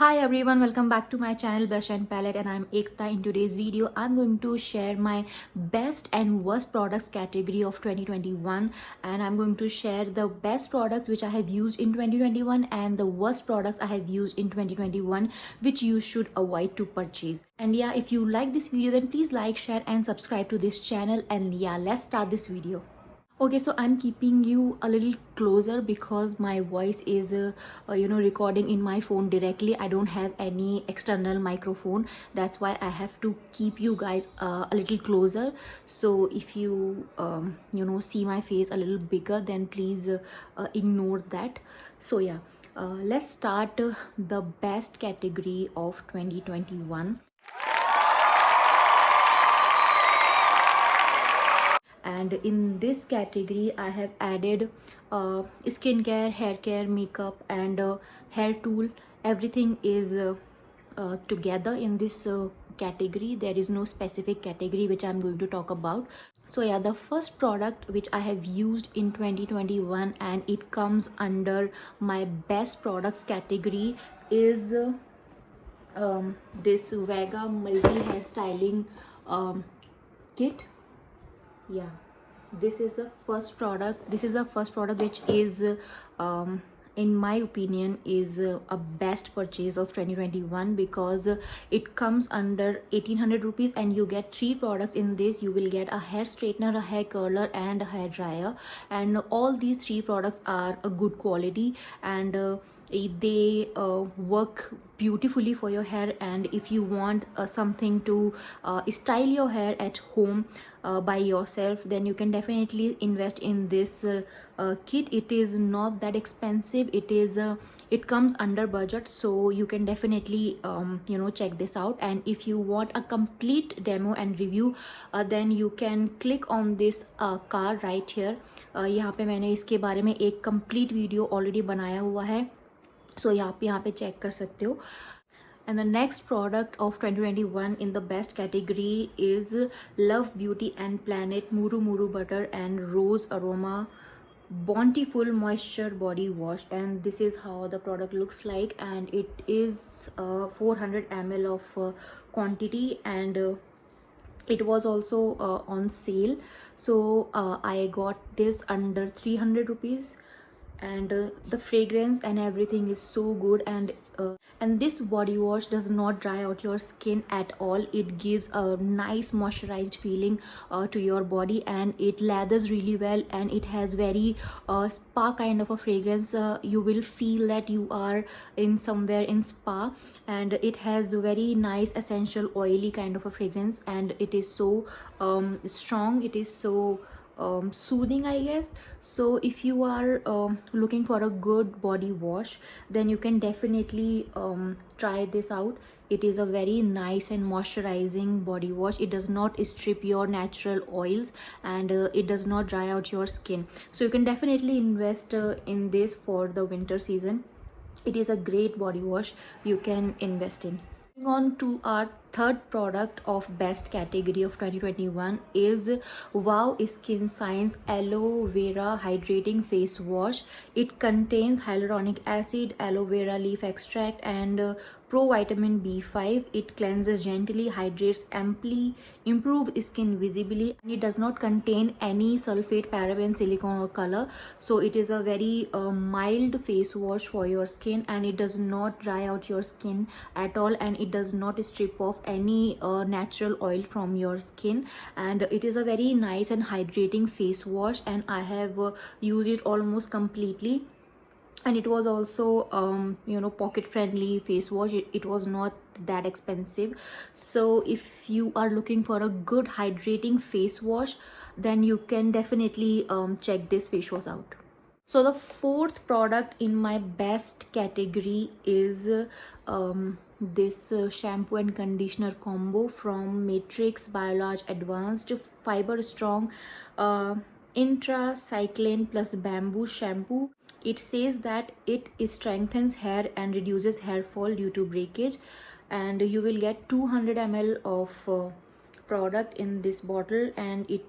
Hi everyone, welcome back to my channel Brush and Palette, and I'm Ekta. In today's video I'm going to share my best and worst products category of 2021, and I'm going to share the best products which I have used in 2021 and the worst products I have used in 2021 which you should avoid to purchase. And yeah, if you like this video then please like, share and subscribe to this channel. And yeah, let's start this video. Okay, so I'm keeping you a little closer because my voice is recording in my phone directly. I don't have any external microphone. That's why I have to keep you guys a little closer. So if you see my face a little bigger, then please ignore that. So yeah, let's start the best category of 2021. And in this category I have added skincare, hair care, makeup and hair tool. Everything is together in this category. There is no specific category which I'm going to talk about. So yeah, the first product which I have used in 2021 and it comes under my best products category is this Vega multi hair styling kit. Yeah, this is the first product which is in my opinion is a best purchase of 2021 because it comes under 1800 rupees and you get three products in this. You will get a hair straightener, a hair curler and a hair dryer, and all these three products are a good quality and they work beautifully for your hair. And if you want something to style your hair at home by yourself, then you can definitely invest in this kit. It is not that expensive. It comes under budget, so you can definitely check this out. And if you want a complete demo and review, then you can click on this card right here. यहाँ पे मैंने इसके बारे में एक complete video already बनाया हुआ है, so आप यहाँ पे check कर सकते हो. And the next product of 2021 in the best category is Love Beauty and Planet Muru Muru Butter and Rose Aroma Bountiful Moisture Body Wash. And this is how the product looks like, and it is 400 ml of quantity, and it was also on sale. So I got this under 300 rupees, and the fragrance and everything is so good. And this body wash does not dry out your skin at all. It gives a nice moisturized feeling to your body, and it lathers really well, and it has very spa kind of a fragrance. You will feel that you are in somewhere in spa, and it has very nice essential oily kind of a fragrance, and it is so strong. It is so soothing, I guess. So if you are looking for a good body wash, then you can definitely try this out. It is a very nice and moisturizing body wash. It does not strip your natural oils, and it does not dry out your skin. So you can definitely invest in this for the winter season. It is a great body wash you can invest in. Moving on to our third product of best category of 2021 is Wow Skin Science Aloe Vera Hydrating Face Wash. It contains hyaluronic acid, aloe vera leaf extract and provitamin B5. It cleanses gently, hydrates amply, improves skin visibly, and it does not contain any sulfate, paraben, silicone or color. So it is a very mild face wash for your skin, and it does not dry out your skin at all, and it does not strip off any natural oil from your skin. And it is a very nice and hydrating face wash, and I have used it almost completely. And it was also pocket friendly face wash. It was not that expensive. So if you are looking for a good hydrating face wash, then you can definitely check this face wash out. So the fourth product in my best category is this shampoo and conditioner combo from Matrix Biolage Advanced Fiber Strong Intracycline plus Bamboo Shampoo. It says that it strengthens hair and reduces hair fall due to breakage, and you will get 200 ml of product in this bottle, and it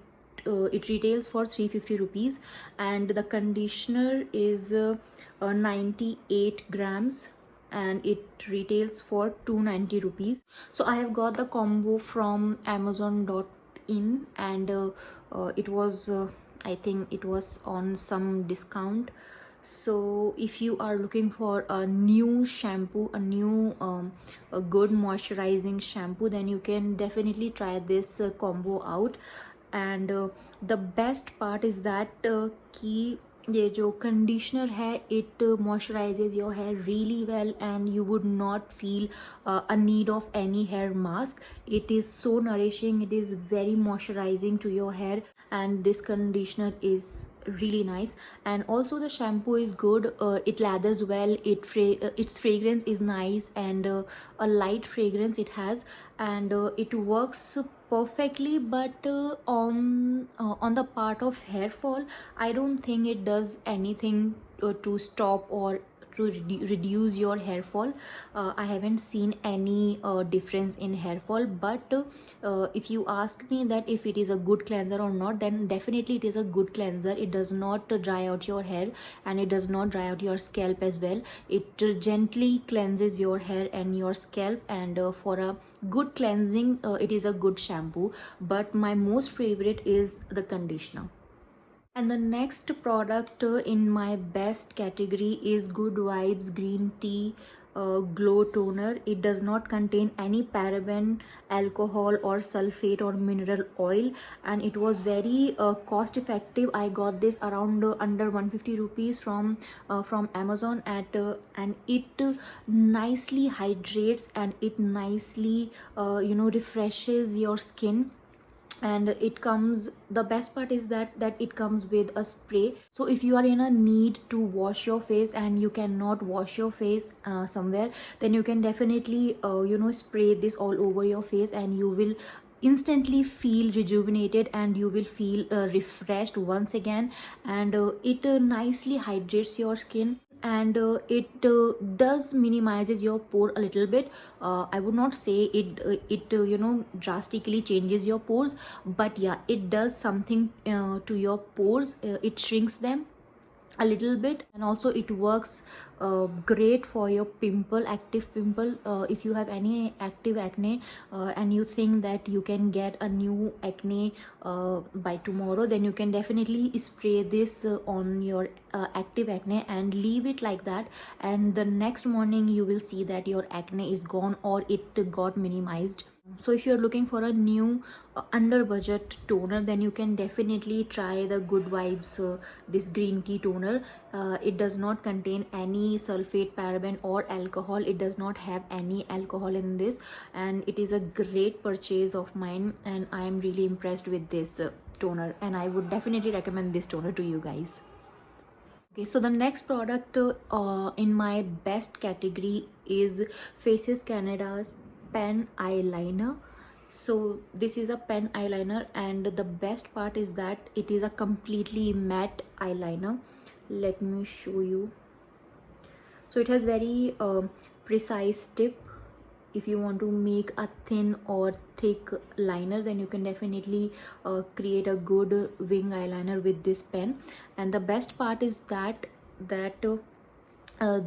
retails for 350 rupees, and the conditioner is 98 grams and it retails for 290 rupees. So I have got the combo from amazon.in, and it was I think it was on some discount. So if you are looking for a new shampoo, a good moisturizing shampoo, then you can definitely try this combo out. And the best part is that कि ये जो conditioner है, it moisturizes your hair really well, and you would not feel a need of any hair mask. It is so nourishing, it is very moisturizing to your hair, and this conditioner is really nice. And also the shampoo is good, it lathers well, its fragrance is nice, and a light fragrance it has, and it works perfectly. But on the part of hair fall, I don't think it does anything to stop or to reduce your hair fall. I haven't seen any difference in hair fall. But if you ask me that if it is a good cleanser or not, then definitely it is a good cleanser. It does not dry out your hair, and it does not dry out your scalp as well. It gently cleanses your hair and your scalp, and for a good cleansing, it is a good shampoo. But my most favorite is the conditioner. And the next product in my best category is Good Vibes Green Tea Glow Toner. It does not contain any paraben, alcohol, or sulfate or mineral oil, and it was very cost effective. I got this around under 150 rupees from Amazon and it nicely hydrates, and it nicely refreshes your skin. And it comes, the best part is that it comes with a spray. So if you are in a need to wash your face and you cannot wash your face somewhere, then you can definitely spray this all over your face, and you will instantly feel rejuvenated, and you will feel refreshed once again. And it nicely hydrates your skin, and it does minimizes your pore a little bit. I would not say it drastically changes your pores, but yeah, it does something to your pores. It shrinks them a little bit, and also it works great for your active pimple. If you have any active acne, and you think that you can get a new acne by tomorrow, then you can definitely spray this on your active acne and leave it like that, and the next morning you will see that your acne is gone, or it got minimized. So if you're looking for a new under budget toner, then you can definitely try the Good Vibes this green tea toner. It does not contain any sulfate, paraben, or alcohol. It does not have any alcohol in this, and it is a great purchase of mine, and I am really impressed with this toner, and I would definitely recommend this toner to you guys. Okay, so the next product in my best category is Faces Canada's pen eyeliner. So this is a pen eyeliner, and the best part is that it is a completely matte eyeliner. Let me show you. So it has very precise tip. If you want to make a thin or thick liner, then you can definitely create a good wing eyeliner with this pen. And the best part is that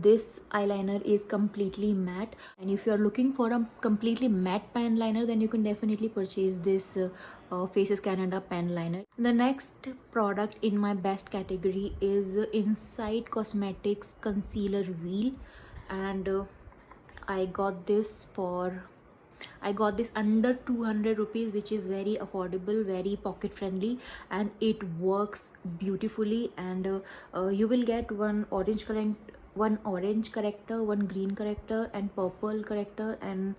this eyeliner is completely matte, and if you are looking for a completely matte pen liner, then you can definitely purchase this Faces Canada pen liner. The next product in my best category is Insight Cosmetics Concealer Wheel, and I got this under 200 rupees, which is very affordable, very pocket friendly, and it works beautifully. And you will get one orange corrector, one green corrector, and purple corrector, and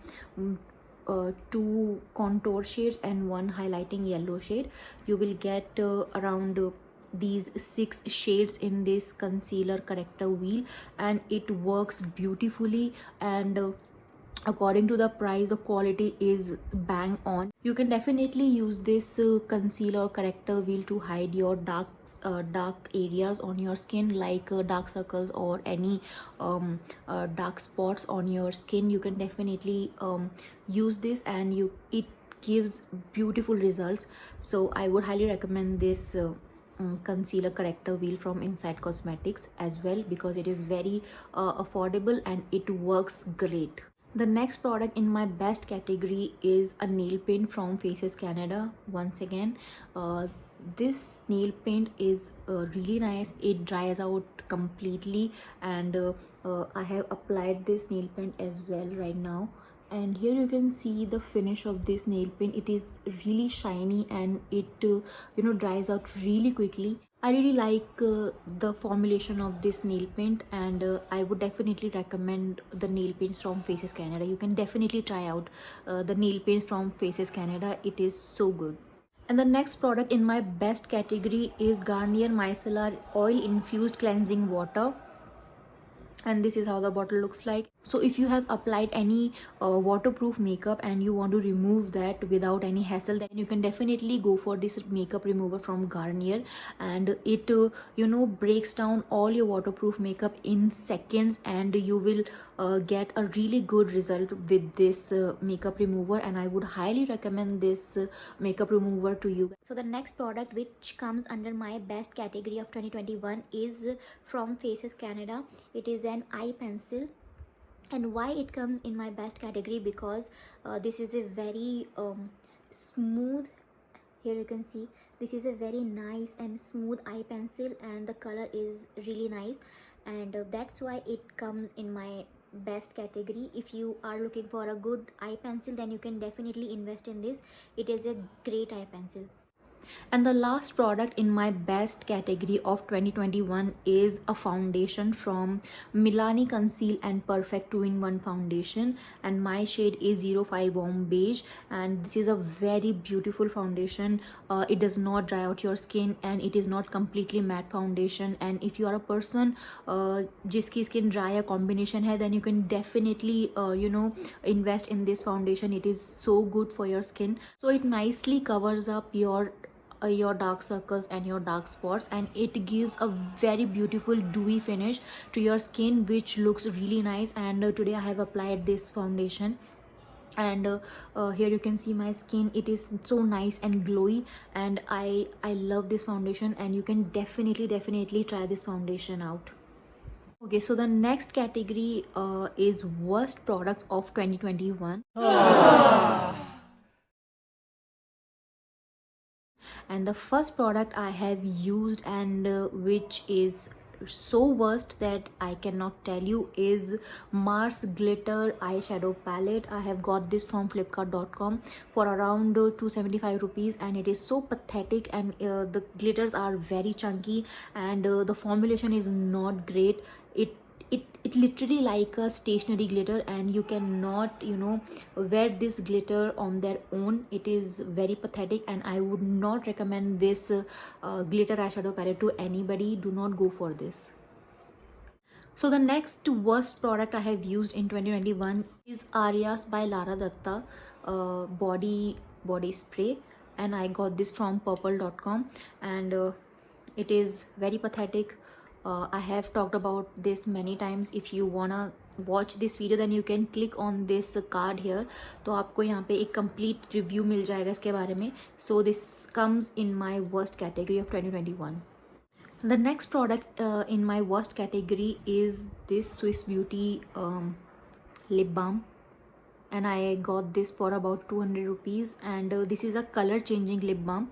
two contour shades and one highlighting yellow shade. You will get around these 6 shades in this concealer corrector wheel, and it works beautifully. And according to the price, the quality is bang on. You can definitely use this concealer corrector wheel to hide your dark areas on your skin, like dark circles or any dark spots on your skin. You can definitely use this, and it gives beautiful results. So I would highly recommend this concealer corrector wheel from Inside Cosmetics as well, because it is very affordable and it works great. The next product in my best category is a nail paint from Faces Canada. Once again, this nail paint is really nice. It dries out completely, and I have applied this nail paint as well right now. And here you can see the finish of this nail paint. It is really shiny and it dries out really quickly. I really like the formulation of this nail paint, and I would definitely recommend the nail paints from Faces Canada. You can definitely try out the nail paints from Faces Canada. It is so good. And the next product in my best category is Garnier Micellar Oil Infused Cleansing Water. And this is how the bottle looks like. So if you have applied any waterproof makeup and you want to remove that without any hassle, then you can definitely go for this makeup remover from Garnier, and it breaks down all your waterproof makeup in seconds, and you will get a really good result with this makeup remover, and I would highly recommend this makeup remover to you. So the next product which comes under my best category of 2021 is from Faces Canada. It is an eye pencil. And why it comes in my best category? Because this is a very smooth, here you can see, this is a very nice and smooth eye pencil, and the color is really nice, and that's why it comes in my best category. If you are looking for a good eye pencil, then you can definitely invest in this. It is a great eye pencil. And the last product in my best category of 2021 is a foundation from Milani Conceal and Perfect 2-in-1 foundation, and my shade is 05 Warm Beige, and this is a very beautiful foundation. It does not dry out your skin, and it is not completely matte foundation. And if you are a person jiski skin dry या combination hai, then you can definitely invest in this foundation. It is so good for your skin. So it nicely covers up your dark circles and your dark spots, and it gives a very beautiful dewy finish to your skin, which looks really nice. And today I have applied this foundation, and here you can see my skin. It is so nice and glowy, and I love this foundation, and you can definitely try this foundation out. Okay, so the next category is worst products of 2021. And the first product I have used, and which is so worst that I cannot tell you, is Mars Glitter eyeshadow palette. I have got this from flipkart.com for around 275 rupees, and it is so pathetic, and the glitters are very chunky, and the formulation is not great. It literally like a stationary glitter, and you cannot wear this glitter on their own. It is very pathetic, and I would not recommend this glitter eyeshadow palette to anybody. Do not go for this. So the next worst product I have used in 2021 is Arias by Lara Datta body spray, and I got this from purple.com, and it is very pathetic. I have talked about this many times. If you wanna watch this video, then you can click on this card here. तो आपको यहाँ पे एक complete review मिल जाएगा इसके बारे में. So this comes in my worst category of 2021. The next product in my worst category is this Swiss Beauty lip balm, and I got this for about 200 rupees, and this is a color changing lip balm.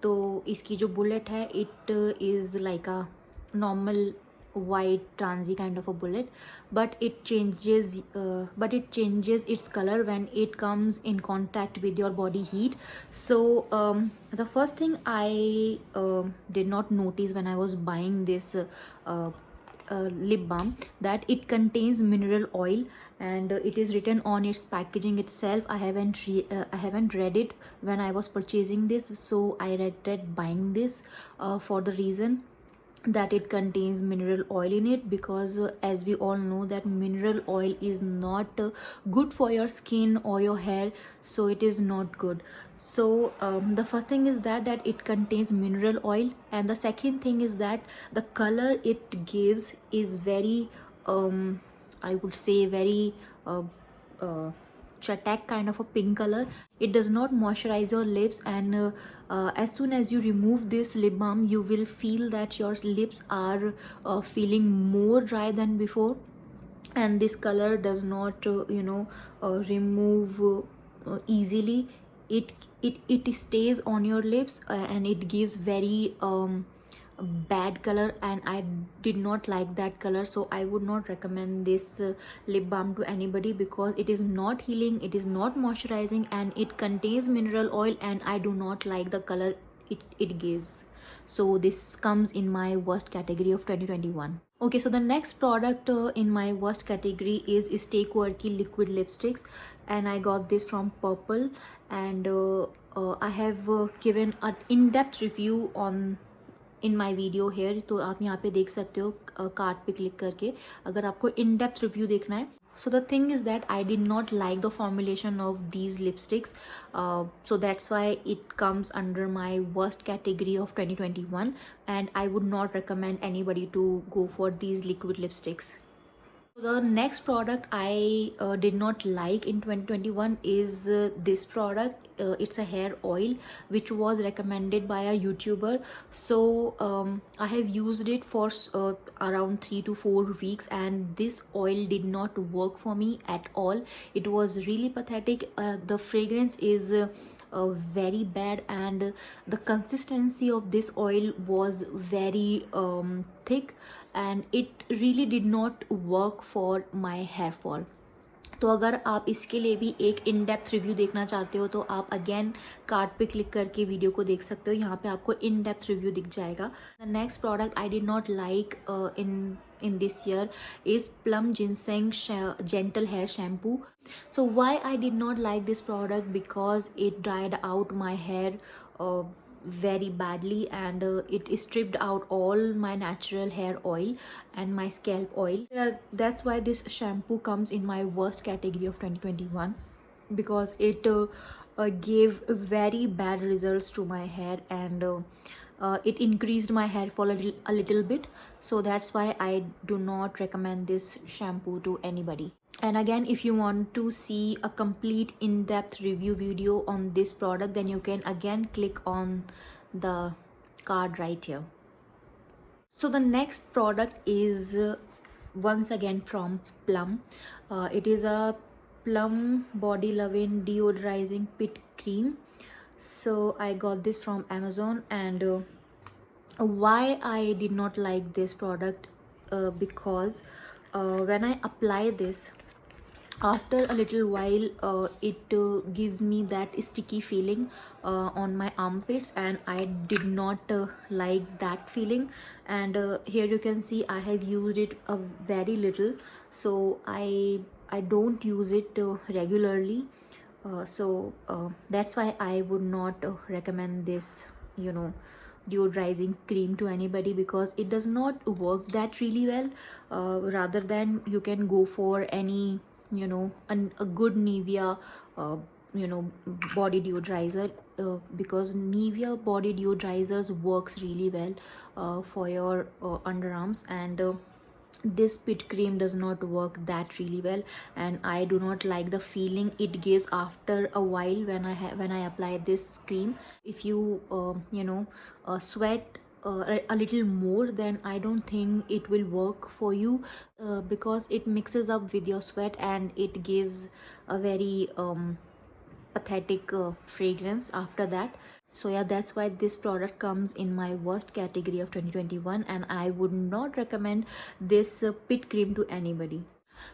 तो इसकी जो bullet है, it is like a normal white transy kind of a bullet, but it changes its color when it comes in contact with your body heat. So the first thing I did not notice when I was buying this lip balm, that it contains mineral oil, and it is written on its packaging itself. I haven't read it when I was purchasing this, so I regret buying this for the reason that it contains mineral oil in it, because as we all know that mineral oil is not good for your skin or your hair, so it is not good. So the first thing is that it contains mineral oil, and the second thing is that the color it gives is very I would say very chatak kind of a pink color. It does not moisturize your lips, and as soon as you remove this lip balm, you will feel that your lips are feeling more dry than before. And this color does not remove easily. It stays on your lips, and it gives very bad color, and I did not like that color, so I would not recommend this lip balm to anybody, because it is not healing, it is not moisturizing, and it contains mineral oil, and I do not like the color it gives. So this comes in my worst category of 2021. Okay, so the next product in my worst category is Stay Quirky liquid lipsticks, and I got this from Purple, and I have given an in-depth review on in my video hair. तो आप यहाँ पे देख सकते हो card पे click करके, अगर आपको इन डेप्थ रिव्यू देखना है. So the thing is that I did not like the formulation of these lipsticks, so that's why it comes under my worst category of 2021, and I would not recommend anybody to go for these liquid lipsticks. The next product I did not like in 2021 is this product. It's a hair oil which was recommended by a YouTuber. So I have used it for around 3 to 4 weeks, and this oil did not work for me at all. It was really pathetic. The fragrance is very bad, and the consistency of this oil was very thick, and it really did not work for my hair fall. तो अगर आप इसके लिए भी एक in depth review देखना चाहते हो तो आप अगेन कार्ड पे क्लिक करके वीडियो को देख सकते हो. यहाँ पे आपको इन डेप्थ रिव्यू दिख जाएगा. The next product I did not like in this year is Plum Ginseng Gentle Hair Shampoo. So why I did not like this product? Because it dried out my hair very badly, and it stripped out all my natural hair oil and my scalp oil. That's why this shampoo comes in my worst category of 2021, because it gave very bad results to my hair, and it increased my hair fall a little bit. So that's why I do not recommend this shampoo to anybody. And again, if you want to see a complete in-depth review video on this product, then you can again click on the card right here. So the next product is once again from Plum. It is a Plum Body Loving Deodorizing Pit Cream. So I got this from Amazon, and why I did not like this product, because when I apply this, after a little while it gives me that sticky feeling on my armpits, and I did not like that feeling. And here you can see I have used it a very little, so I don't use it regularly. So that's why I would not recommend this deodorizing cream to anybody, because it does not work that really well. Rather than you can go for any a good Nivea body deodorizer, because Nivea body deodorizers works really well for your underarms, and this pit cream does not work that really well, and I do not like the feeling it gives after a while when I apply this cream. If you sweat a little more, then I don't think it will work for you, because it mixes up with your sweat, and it gives a very pathetic fragrance after that. So yeah, that's why this product comes in my worst category of 2021, and I would not recommend this pit cream to anybody.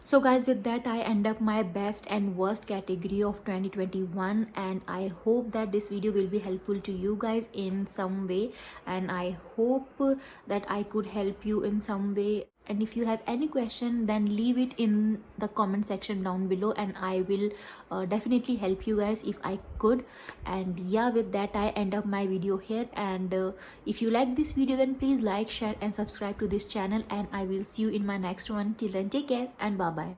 So guys, with that I end up my best and worst category of 2021, and I hope that this video will be helpful to you guys in some way, and I hope that I could help you in some way. And if you have any question, then leave it in the comment section down below, and I will definitely help you guys if I could. And yeah, with that I end up my video here, and if you like this video, then please like, share and subscribe to this channel, and I will see you in my next one. Till then, take care and bye bye.